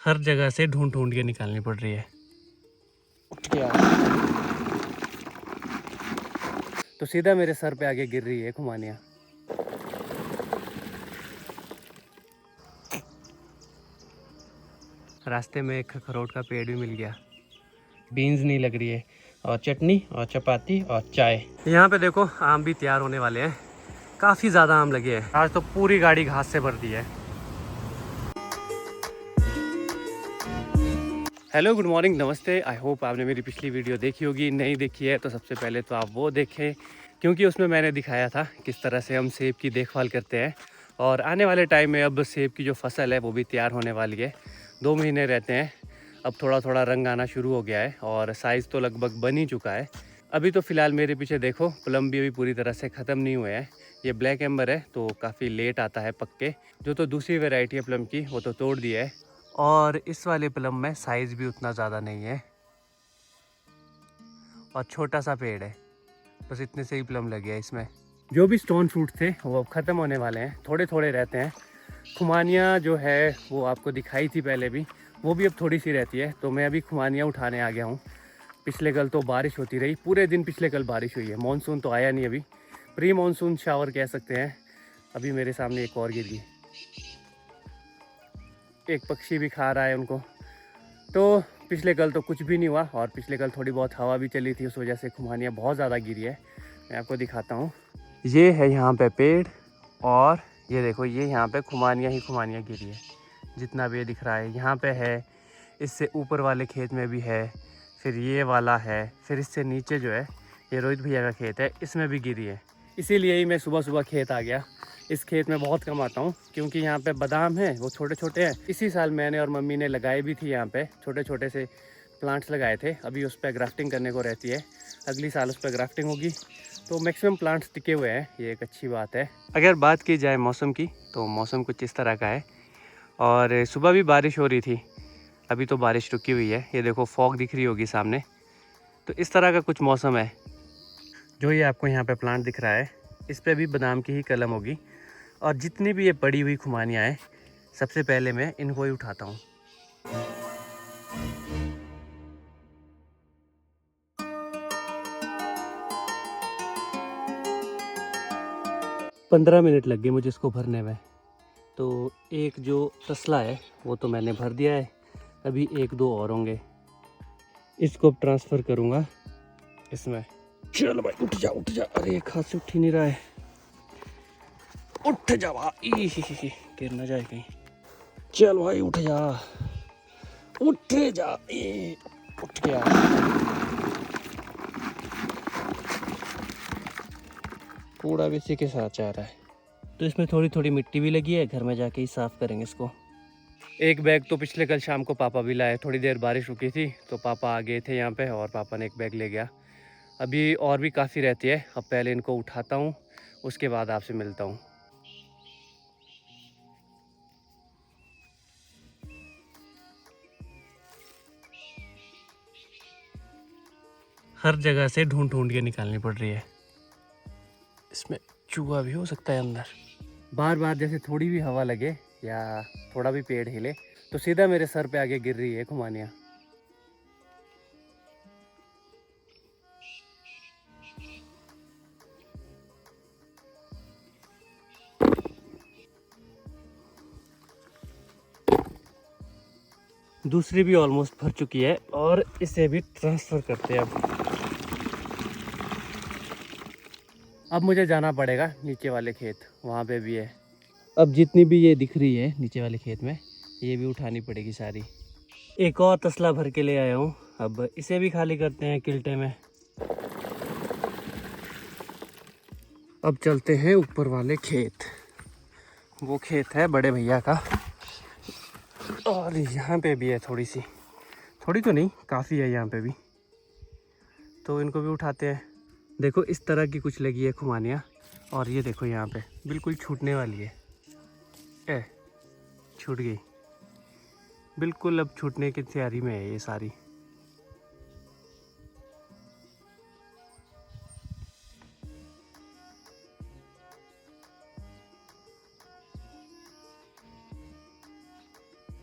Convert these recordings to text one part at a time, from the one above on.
हर जगह से ढूंढ ढूंढ के निकालनी पड़ रही है। उठ गया तो सीधा मेरे सर पे आगे गिर रही है खुमानिया। रास्ते में एक अखरोट का पेड़ भी मिल गया। बीन्स नहीं लग रही है, और चटनी और चपाती और चाय। यहाँ पे देखो आम भी तैयार होने वाले हैं। काफ़ी ज़्यादा आम लगे हैं। आज तो पूरी गाड़ी घास से भर दी है। हेलो, गुड मॉर्निंग, नमस्ते। आई होप आपने मेरी पिछली वीडियो देखी होगी। नहीं देखी है तो सबसे पहले तो आप वो देखें, क्योंकि उसमें मैंने दिखाया था किस तरह से हम सेब की देखभाल करते हैं। और आने वाले टाइम में अब सेब की जो फसल है वो भी तैयार होने वाली है। 2 महीने रहते हैं। अब थोड़ा थोड़ा रंग आना शुरू हो गया है और साइज़ तो लगभग बन ही चुका है। अभी तो फ़िलहाल मेरे पीछे देखो प्लम भी अभी पूरी तरह से ख़त्म नहीं हुए हैं। ये ब्लैक एम्बर है तो काफ़ी लेट आता है पक्के। जो तो दूसरी वैरायटी है प्लम की वो तो तोड़ दिया है। और इस वाले प्लम में साइज़ भी उतना ज़्यादा नहीं है और छोटा सा पेड़ है। बस इतने से ही प्लम लगे हैं इसमें। जो भी स्टोन फ्रूट थे वो अब ख़त्म होने वाले हैं, थोड़े थोड़े रहते हैं। खुमानिया जो है वो आपको दिखाई थी पहले भी, वो भी अब थोड़ी सी रहती है। तो मैं अभी खुमानिया उठाने आ गया हूँ। पिछले कल तो बारिश होती रही, पूरे दिन पिछले कल बारिश हुई है। मानसून तो आया नहीं अभी, प्री मानसून शावर कह सकते हैं। अभी मेरे सामने एक और गिर गई, एक पक्षी भी खा रहा है उनको। तो पिछले कल तो कुछ भी नहीं हुआ, और पिछले कल थोड़ी बहुत हवा भी चली थी, उस वजह से खुमानिया बहुत ज़्यादा गिरी है। मैं आपको दिखाता हूँ। ये है यहाँ पे पेड़, और ये देखो ये यहाँ पे खुमानिया ही खुमानिया गिरी है। जितना भी ये दिख रहा है यहाँ पे है, इससे ऊपर वाले खेत में भी है, फिर ये वाला है, फिर इससे नीचे जो है ये रोहित भैया का खेत है, इसमें भी गिरी है। इसीलिए ही मैं सुबह सुबह खेत आ गया। इस खेत में बहुत कम आता हूँ क्योंकि यहाँ पे बादाम है, वो छोटे छोटे हैं। इसी साल मैंने और मम्मी ने लगाए भी थी, यहाँ पे छोटे छोटे से प्लांट्स लगाए थे। अभी उस पर ग्राफ्टिंग करने को रहती है, अगली साल उस पर ग्राफ्टिंग होगी। तो मैक्सिमम प्लांट्स टिके हुए हैं, ये एक अच्छी बात है। अगर बात की जाए मौसम की तो मौसम कुछ इस तरह का है, और सुबह भी बारिश हो रही थी, अभी तो बारिश रुकी हुई है। ये देखो फॉग दिख रही होगी सामने। तो इस तरह का कुछ मौसम है। जो ये आपको यहाँ पे प्लांट दिख रहा है, इस पर भी बादाम की ही कलम होगी। और जितनी भी ये पड़ी हुई खुमानियाँ हैं, सबसे पहले मैं इनको ही उठाता हूँ। 15 मिनट लग गए मुझे इसको भरने में। तो एक जो तसला है वो तो मैंने भर दिया है, अभी 1-2 और होंगे। इसको ट्रांसफ़र करूँगा इसमें। चल भाई उठ जा उठ जा। अरे एक हाथ से उठ ही नहीं रहा है। उठ जा भाई, गिर ना जाए कहीं। चल भाई उठ जा उठ जा। उठ गया। कूड़ा भी इसी के साथ जा रहा है। तो इसमें थोड़ी थोड़ी मिट्टी भी लगी है, घर में जाके ही साफ़ करेंगे इसको। एक बैग तो पिछले कल शाम को पापा भी लाए। थोड़ी देर बारिश रुकी थी तो पापा आ गए थे यहाँ पे, और पापा ने एक बैग ले गया। अभी और भी काफ़ी रहती है। अब पहले इनको उठाता हूँ, उसके बाद आपसे मिलता हूँ। हर जगह से ढूंढ ढूंढ के निकालनी पड़ रही है। इसमें चूहा भी हो सकता है अंदर। बार बार जैसे थोड़ी भी हवा लगे या थोड़ा भी पेड़ हिले तो सीधा मेरे सर पे आगे गिर रही है खुमानिया। दूसरी भी ऑलमोस्ट भर चुकी है, और इसे भी ट्रांसफ़र करते हैं। अब मुझे जाना पड़ेगा नीचे वाले खेत, वहाँ पे भी है। अब जितनी भी ये दिख रही है नीचे वाले खेत में, ये भी उठानी पड़ेगी सारी। एक और तसला भर के ले आया हूँ, अब इसे भी खाली करते हैं किल्टे में। अब चलते हैं ऊपर वाले खेत। वो खेत है बड़े भैया का, और यहाँ पे भी है थोड़ी सी, थोड़ी तो नहीं काफ़ी है यहाँ पे भी। तो इनको भी उठाते हैं। देखो इस तरह की कुछ लगी है खुमानियाँ, और ये देखो यहाँ पे बिल्कुल छूटने वाली है। छूट गई बिल्कुल, अब छूटने की तैयारी में है ये सारी।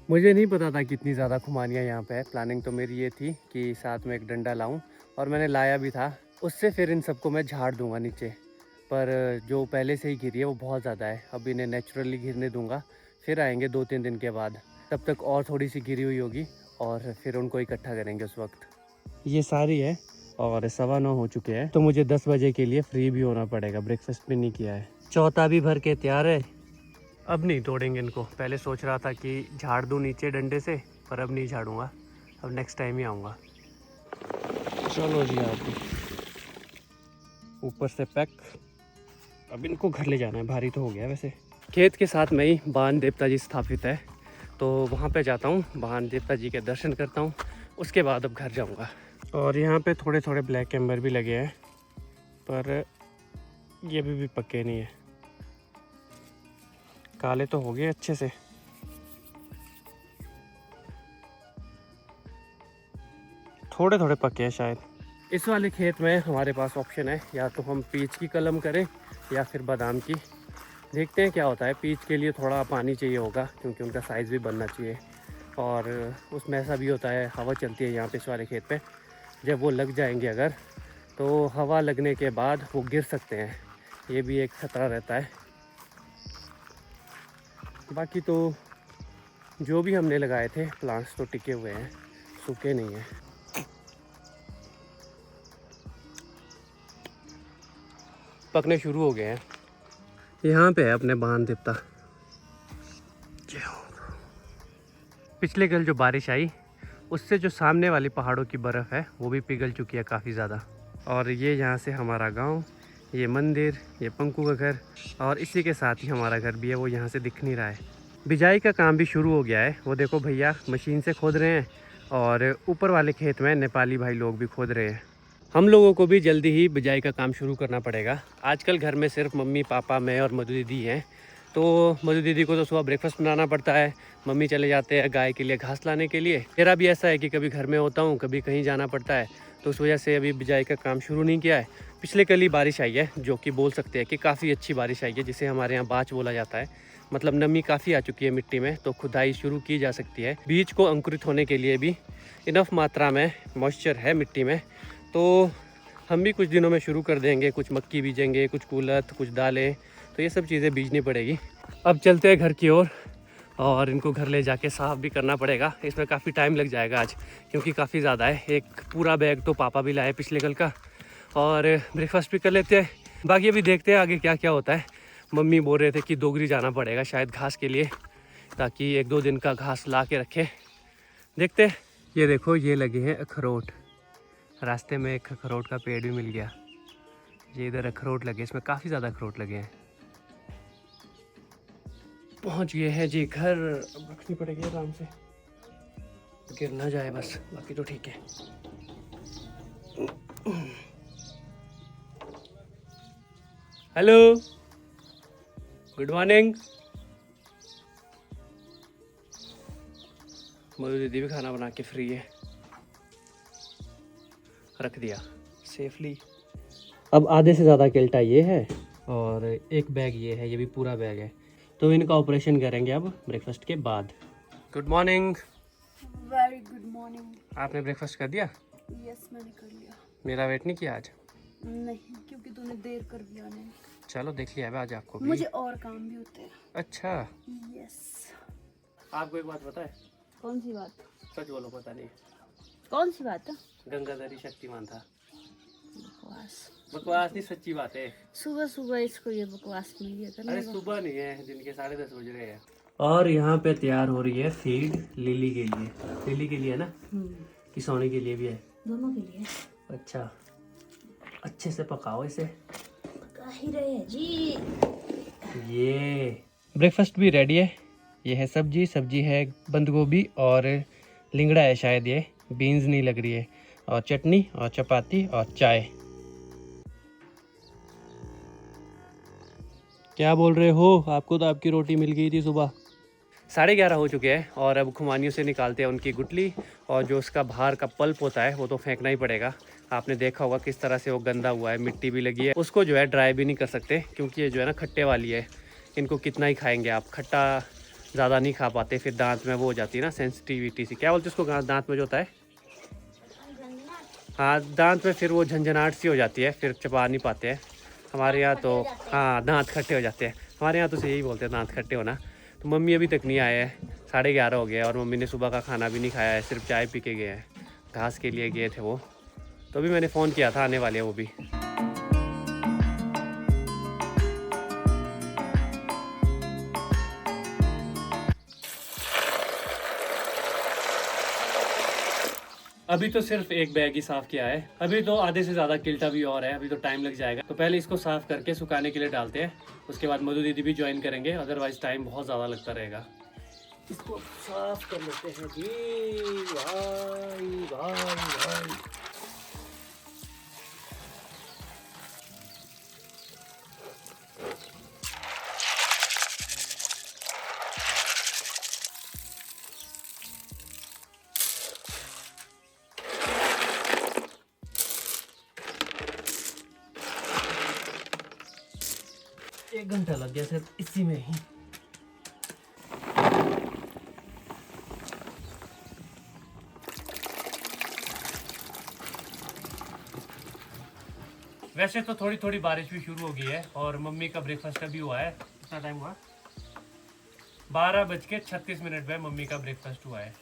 मुझे नहीं पता था कितनी ज़्यादा खुमानियाँ यहाँ पे है। प्लानिंग तो मेरी ये थी कि साथ में एक डंडा लाऊं, और मैंने लाया भी था। उससे फिर इन सबको मैं झाड़ दूंगा नीचे, पर जो पहले से ही गिरी है वो बहुत ज़्यादा है। अब इन्हें नेचुरली गिरने दूंगा, फिर आएंगे 2-3 दिन के बाद, तब तक और थोड़ी सी गिरी हुई होगी और फिर उनको इकट्ठा करेंगे उस वक्त। ये सारी है और 9:15 हो चुके हैं, तो मुझे 10 बजे के लिए फ्री भी होना पड़ेगा। ब्रेकफास्ट भी नहीं किया है। चौथा भी भर के तैयार है। अब नहीं तोड़ेंगे इनको। पहले सोच रहा था कि झाड़ दूँ नीचे डंडे से, पर अब नहीं झाड़ूंगा, अब नेक्स्ट टाइम ही आऊँगा। चलो जी, आप ऊपर से पैक। अब इनको घर ले जाना है, भारी तो हो गया वैसे। खेत के साथ में ही बाण देवता जी स्थापित है, तो वहाँ पे जाता हूँ, बाण देवता जी के दर्शन करता हूँ, उसके बाद अब घर जाऊँगा। और यहाँ पे थोड़े थोड़े ब्लैक एम्बर भी लगे हैं, पर ये भी पक्के नहीं है। काले तो हो गए अच्छे से। थोड़े थोड़े पके हैं शायद। इस वाले खेत में हमारे पास ऑप्शन है, या तो हम पीच की कलम करें या फिर बादाम की। देखते हैं क्या होता है। पीच के लिए थोड़ा पानी चाहिए होगा, क्योंकि उनका साइज़ भी बनना चाहिए, और उसमें ऐसा भी होता है हवा चलती है यहाँ पे इस वाले खेत पे। जब वो लग जाएंगे अगर, तो हवा लगने के बाद वो गिर सकते हैं, ये भी एक खतरा रहता है। बाकी तो जो भी हमने लगाए थे प्लांट्स तो टिके हुए हैं, सूखे नहीं हैं। पकने शुरू हो गए हैं। यहाँ पे है अपने बाण देवता। पिछले कल जो बारिश आई, उससे जो सामने वाली पहाड़ों की बर्फ़ है वो भी पिघल चुकी है काफ़ी ज़्यादा। और ये यहाँ से हमारा गांव, ये मंदिर, ये पंकु का घर, और इसी के साथ ही हमारा घर भी है, वो यहाँ से दिख नहीं रहा है। बिजाई का काम भी शुरू हो गया है। वो देखो भैया मशीन से खोद रहे हैं, और ऊपर वाले खेत में नेपाली भाई लोग भी खोद रहे हैं। हम लोगों को भी जल्दी ही बिजाई का काम शुरू करना पड़ेगा। आजकल घर में सिर्फ मम्मी पापा मैं और मधु दीदी हैं, तो मधु दीदी को तो सुबह ब्रेकफास्ट बनाना पड़ता है, मम्मी चले जाते हैं गाय के लिए घास लाने के लिए। मेरा भी ऐसा है कि कभी घर में होता हूँ, कभी कहीं जाना पड़ता है, तो उस वजह से अभी बिजाई का काम शुरू नहीं किया है। पिछले कल ही बारिश आई है, जो कि बोल सकते हैं कि काफ़ी अच्छी बारिश आई है, जिसे हमारे यहाँ बाच बोला जाता है। मतलब नमी काफ़ी आ चुकी है मिट्टी में, तो खुदाई शुरू की जा सकती है। बीज को अंकुरित होने के लिए भी इनफ मात्रा में मॉइस्चर है मिट्टी में, तो हम भी कुछ दिनों में शुरू कर देंगे। कुछ मक्की बीजेंगे, कुछ कुलथ, कुछ दालें, तो ये सब चीज़ें बीजनी पड़ेगी। अब चलते हैं घर की ओर, और इनको घर ले जाके साफ़ भी करना पड़ेगा। इसमें काफ़ी टाइम लग जाएगा आज, क्योंकि काफ़ी ज़्यादा है। एक पूरा बैग तो पापा भी लाए पिछले कल का, और ब्रेकफास्ट भी कर लेते हैं। बाकी अभी देखते हैं आगे क्या क्या होता है। मम्मी बोल रहे थे कि दोगरी जाना पड़ेगा शायद घास के लिए, ताकि 1-2 दिन का घास ला के रखे। देखते हैं। ये देखो, ये लगे हैं अखरोट। रास्ते में एक अखरोट का पेड़ भी मिल गया। ये इधर अखरोट लगे, इसमें काफ़ी ज़्यादा अखरोट लगे हैं। पहुंच गए हैं जी घर। अब रखनी पड़ेगी आराम से, गिर ना जाए बस, बाकी तो ठीक है। Hello, good morning. मधु दीदी भी खाना बना के फ्री है, रख दिया सेफली। अब आधे से ज़्यादा केल्टा ये है, और एक बैग ये है, ये भी पूरा बैग है। तो इनका ऑपरेशन करेंगे अब ब्रेकफास्ट के बाद। Good morning. Very good morning. आपने ब्रेकफास्ट कर दिया? यस, मैंने कर लिया। मेरा वेट नहीं किया आज? नहीं, क्योंकि तूने देर कर दिया ने। चलो देख लिया है आज आपको भी। मुझे और काम भी होते हैं। अच्छा, यस। आपको एक बात पता है? कौन सी बात? सच बोलो, पता नहीं। कौन सी बात है? गंगाधरी शक्तिमान था। बकवास। बकवास नहीं, सच्ची बात है। सुबह सुबह इसको ये बकवास मिल गया करने अरे का। सुबह नहीं है, दिन के 10:30 बज रहे हैं। और यहाँ पे तैयार हो रही है फीड लिली के लिए। लिली के लिए ना, कि सोने के लिए भी है? दोनों के लिए। अच्छा, अच्छे से पकाओ इसे। पका ही रहे हैं जी। ये ब्रेकफास्ट भी रेडी है। ये है सब्जी, सब्जी है बंद गोभी और लिंगड़ा है शायद, ये बीन्स नहीं लग रही है, और चटनी और चपाती और चाय। क्या बोल रहे हो? आपको तो आपकी रोटी मिल गई थी सुबह। 11:30 हो चुके हैं, और अब खुमानियों से निकालते हैं उनकी गुठली, और जो उसका बाहर का पल्प होता है वो तो फेंकना ही पड़ेगा। आपने देखा होगा किस तरह से वो गंदा हुआ है, मिट्टी भी लगी है। उसको जो है ड्राई भी नहीं कर सकते, क्योंकि ये जो है ना खट्टे वाली है। इनको कितना ही खाएंगे आप, खट्टा ज़्यादा नहीं खा पाते, फिर दांत में वो हो जाती है ना सेंसिटिविटी सी, क्या बोलते हैं उसको, दांत में जो होता है, हाँ दांत में फिर वो झंझनाहट सी हो जाती है, फिर चबा नहीं पाते हैं। हमारे यहाँ तो हाँ दांत खट्टे हो जाते हैं, हमारे यहाँ तो यही बोलते हैं दांत खट्टे होना। तो मम्मी अभी तक नहीं आए हैं, 11:30 हो गए और मम्मी ने सुबह का खाना भी नहीं खाया है, सिर्फ चाय पी के गए हैं, घास के लिए गए थे वो। तो अभी मैंने फ़ोन किया था, आने वाले हैं वो भी। अभी तो सिर्फ एक बैग ही साफ़ किया है, अभी तो आधे से ज़्यादा किल्टा भी और है, अभी तो टाइम लग जाएगा। तो पहले इसको साफ़ करके सुखाने के लिए डालते हैं, उसके बाद मधु दीदी भी ज्वाइन करेंगे, अदरवाइज टाइम बहुत ज़्यादा लगता रहेगा। इसको साफ़ कर लेते हैं जी। भाई भाई भाई एक घंटा लग गया सिर्फ इसी में ही। वैसे तो थोड़ी थोड़ी बारिश भी शुरू हो गई है और मम्मी का ब्रेकफास्ट अभी हुआ है। कितना टाइम हुआ? 12:36 में मम्मी का ब्रेकफास्ट हुआ है।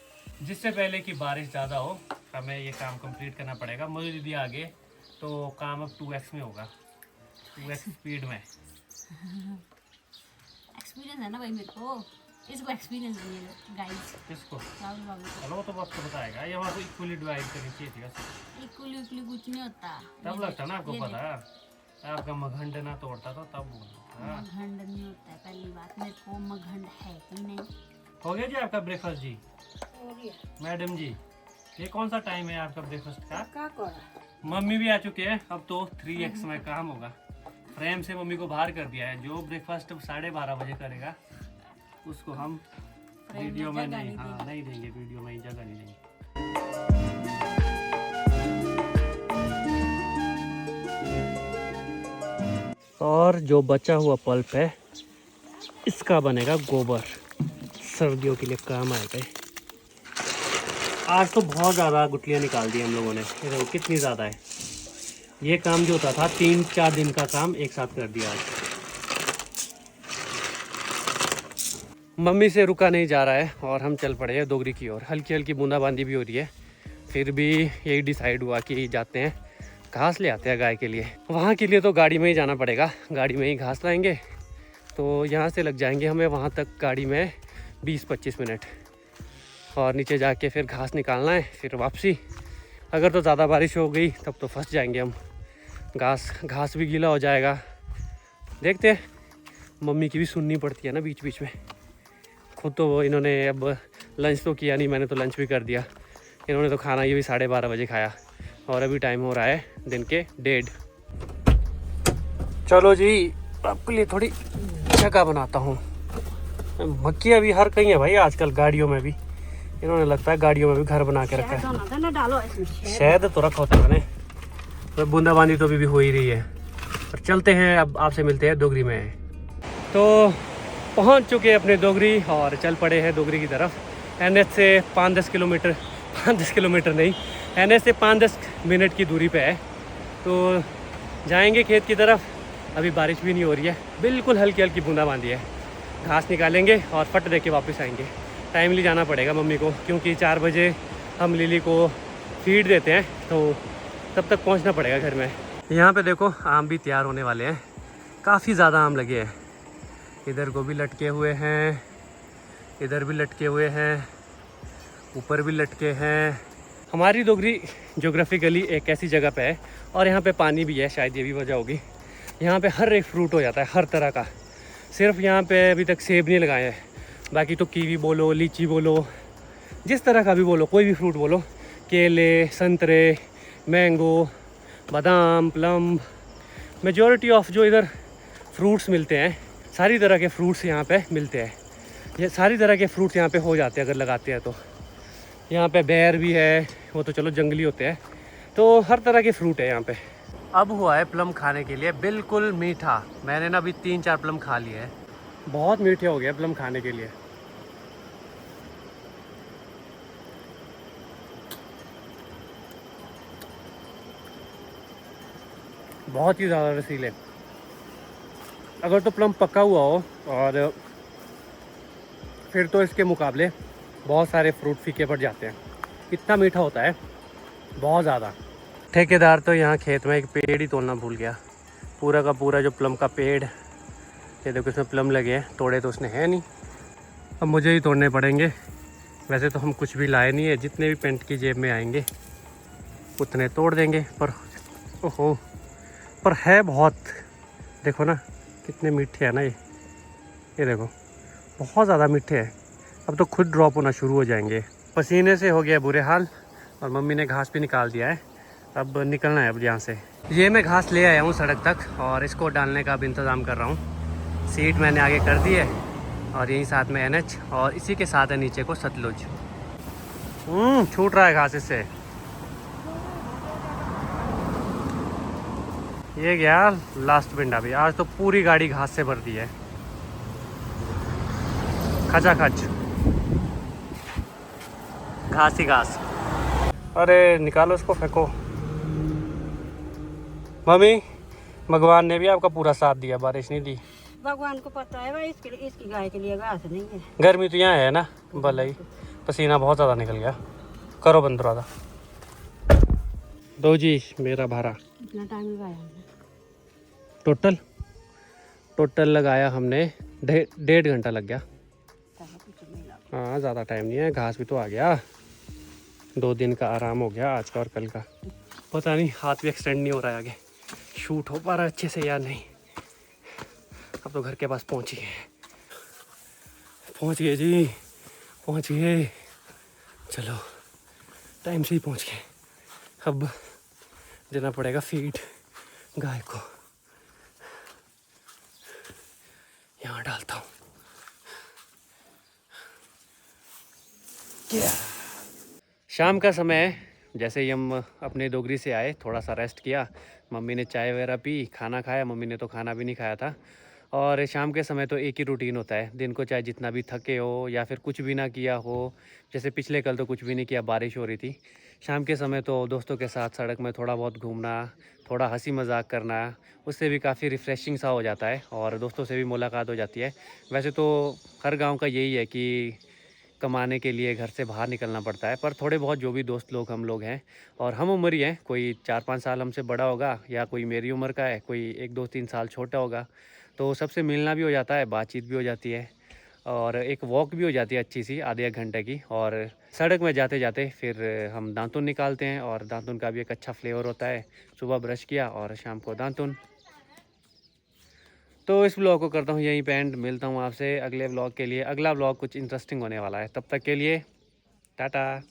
जिससे पहले कि बारिश ज़्यादा हो हमें ये काम कंप्लीट करना पड़ेगा। मधु दीदी आगे तो काम अब 2x में होगा, 2x स्पीड में। एक्सपीरियंस है ना भाई मेरे को, इसको एक्सपीरियंस नहीं है गाइस। किसको? राहुल बाबू को। चलो वो तो वक्त बताएगा, ये हमारे को इक्वली डिवाइड करनी चाहिए थी वैसे। इक्वली कुछ नहीं होता, तब लगता ना आपको पता है, आपका मघंड ना तोड़ता तो तब बोलता। मघंड नहीं होता है, पहली बात मेरे को मघंड है ही नहीं। हो गया जी आपका ब्रेकफास्ट जी? हो गया मैडम जी, ये कौन सा टाइम है आपका ब्रेकफास्ट का? क्या कर? मम्मी भी आ चुके हैं, अब तो 3x में काम होगा। फ्रेम से मम्मी को बाहर कर दिया है, जो ब्रेकफास्ट 12:30 बजे करेगा उसको हम वीडियो में नहीं, हाँ नहीं देंगे, वीडियो में ही जगह नहीं देंगे। और जो बचा हुआ पल्प है इसका बनेगा गोबर, सर्दियों के लिए काम आएगा। आज तो बहुत ज़्यादा गुठलियाँ निकाल दी हम लोगों ने, ये देखो कितनी ज़्यादा है। ये काम जो होता था 3-4 दिन का काम एक साथ कर दिया आज। मम्मी से रुका नहीं जा रहा है और हम चल पड़े हैं डोगरी की ओर। हल्की हल्की बूंदाबांदी भी हो रही है, फिर भी यही डिसाइड हुआ कि जाते हैं घास ले आते हैं गाय के लिए। वहाँ के लिए तो गाड़ी में ही जाना पड़ेगा, गाड़ी में ही घास लाएंगे। तो यहाँ से लग जाएंगे हमें वहाँ तक गाड़ी में 20-25 मिनट, और नीचे जाके फिर घास निकालना है, फिर वापसी। अगर तो ज़्यादा बारिश हो गई तब तो फंस जाएंगे हम, घास भी गीला हो जाएगा। देखते हैं, मम्मी की भी सुननी पड़ती है ना बीच बीच में। खुद तो इन्होंने अब लंच तो किया नहीं, मैंने तो लंच भी कर दिया। इन्होंने तो खाना ये भी 12:30 बजे खाया और अभी टाइम हो रहा है दिन के 1:30। चलो जी, आपके लिए थोड़ी जगह बनाता हूँ। मक्खियाँ भी हर कहीं है भाई आजकल, गाड़ियों में भी। इन्होंने लगता है गाड़ियों में भी घर बना के रखा है। शहद तो रखा होता है मैंने, तो बूंदाबांदी तो अभी हो ही रही है। और चलते हैं, अब आपसे मिलते हैं डोगरी में। तो पहुंच चुके हैं अपने डोगरी और चल पड़े हैं डोगरी की तरफ। NH से 5-10 किलोमीटर, 5-10 किलोमीटर नहीं, NH से 5-10 मिनट की दूरी पे है। तो जाएंगे खेत की तरफ। अभी बारिश भी नहीं हो रही है, बिल्कुल हल्की हल्की बूंदाबांदी है। घास निकालेंगे और फट दे के वापस आएंगे। टाइमली जाना पड़ेगा मम्मी को, क्योंकि 4 बजे हम लिली को फीड देते हैं, तो तब तक पहुंचना पड़ेगा घर में। यहाँ पे देखो आम भी तैयार होने वाले हैं, काफ़ी ज़्यादा आम लगे हैं। इधर गोभी लटके हुए हैं, इधर भी लटके हुए हैं, ऊपर भी लटके हैं। हमारी डोगरी ज्योग्राफिकली एक ऐसी जगह पे है और यहाँ पे पानी भी है, शायद ये भी वजह होगी। यहाँ पे हर एक फ्रूट हो जाता है, हर तरह का। सिर्फ यहाँ पे अभी तक सेब नहीं लगाए हैं, बाकी तो कीवी बोलो, लीची बोलो, जिस तरह का भी बोलो, कोई भी फ्रूट बोलो, केले, संतरे, मैंगो, बादाम, प्लम, मेजॉरिटी ऑफ जो इधर फ्रूट्स मिलते हैं, सारी तरह के फ्रूट्स यहाँ पे मिलते हैं। ये सारी तरह के फ्रूट्स यहाँ पे हो जाते हैं अगर लगाते हैं तो। यहाँ पे बेर भी है, वो तो चलो जंगली होते हैं, तो हर तरह के फ्रूट है यहाँ पे। अब हुआ है प्लम खाने के लिए बिल्कुल मीठा। मैंने ना अभी 3-4 प्लम खा लिए हैं, बहुत मीठे हो गए प्लम खाने के लिए। बहुत ही ज़्यादा रसीले। अगर तो प्लम पका हुआ हो और फिर तो इसके मुकाबले बहुत सारे फ्रूट फीके पड़ जाते हैं। इतना मीठा होता है, बहुत ज़्यादा। ठेकेदार तो यहाँ खेत में एक पेड़ ही तोड़ना भूल गया। पूरा का पूरा जो प्लम का पेड़, ये देखो इसमें प्लम लगे हैं, तोड़े तो उसने है नहीं, अब मुझे ही तोड़ने पड़ेंगे। वैसे तो हम कुछ भी लाए नहीं है, जितने भी पेंट की जेब में आएंगे उतने तोड़ देंगे। पर ओहो, पर है बहुत। देखो ना कितने मीठे हैं ना ये देखो बहुत ज़्यादा मीठे हैं। अब तो खुद ड्रॉप होना शुरू हो जाएंगे। पसीने से हो गया बुरे हाल और मम्मी ने घास भी निकाल दिया है। अब निकलना है अब यहाँ से। ये मैं घास ले आया हूँ सड़क तक और इसको डालने का अब इंतज़ाम कर रहा हूँ। सीट मैंने आगे कर दी है और यहीं साथ में NH और इसी के साथ है नीचे को सतलुज। छूट रहा है घास इससे। ये गया लास्ट पिंडा भी। आज तो पूरी गाड़ी घास से भर दी है, खचाखच घास ही घास। अरे निकालो इसको, फेंको। मम्मी, भगवान ने भी आपका पूरा साथ दिया, बारिश नहीं दी। भगवान को पता है भाई, इसकी गाय के लिए घास नहीं है। गर्मी तो यहाँ है ना, भले ही पसीना बहुत ज़्यादा निकल गया। करो बंद दरवाजा। दो जी मेरा भाड़ा। कितना टाइम लगाया हमने? टोटल लगाया हमने 1.5 घंटा लग गया। कुछ नहीं लगा। हाँ ज़्यादा टाइम नहीं है, घास भी तो आ गया। 2 दिन का आराम हो गया, आज का और कल का। पता नहीं हाथ भी एक्सटेंड नहीं हो रहा है आगे, शूट हो पा रहा है अच्छे से या नहीं। अब तो घर के पास पहुँच गए जी, पहुँच गए। चलो टाइम से ही पहुँच गए। अब देना पड़ेगा फीड गाय को। यहाँ डालता हूँ। शाम का समय है। जैसे ही हम अपने डोगरी से आए, थोड़ा सा रेस्ट किया, मम्मी ने चाय वगैरह पी, खाना खाया। मम्मी ने तो खाना भी नहीं खाया था। और शाम के समय तो एक ही रूटीन होता है दिन को, चाहे जितना भी थके हो या फिर कुछ भी ना किया हो। जैसे पिछले कल तो कुछ भी नहीं किया, बारिश हो रही थी। शाम के समय तो दोस्तों के साथ सड़क में थोड़ा बहुत घूमना, थोड़ा हंसी मजाक करना, उससे भी काफ़ी रिफ़्रेशिंग सा हो जाता है और दोस्तों से भी मुलाकात हो जाती है। वैसे तो हर गाँव का यही है कि कमाने के लिए घर से बाहर निकलना पड़ता है, पर थोड़े बहुत जो भी दोस्त लोग हम लोग हैं और हम उम्र ही हैं, कोई 4-5 साल हमसे बड़ा होगा या कोई मेरी उम्र का है, कोई 1-2-3 साल छोटा होगा, तो सबसे मिलना भी हो जाता है, बातचीत भी हो जाती है और एक वॉक भी हो जाती है अच्छी सी, आधे 1 घंटे की। और सड़क में जाते जाते फिर हम दातुन निकालते हैं और दातुन का भी एक अच्छा फ्लेवर होता है। सुबह ब्रश किया और शाम को दातुन। तो इस ब्लॉग को करता हूँ यहीं पे एंड। मिलता हूँ आपसे अगले ब्लॉग के लिए। अगला ब्लॉग कुछ इंटरेस्टिंग होने वाला है, तब तक के लिए टाटा।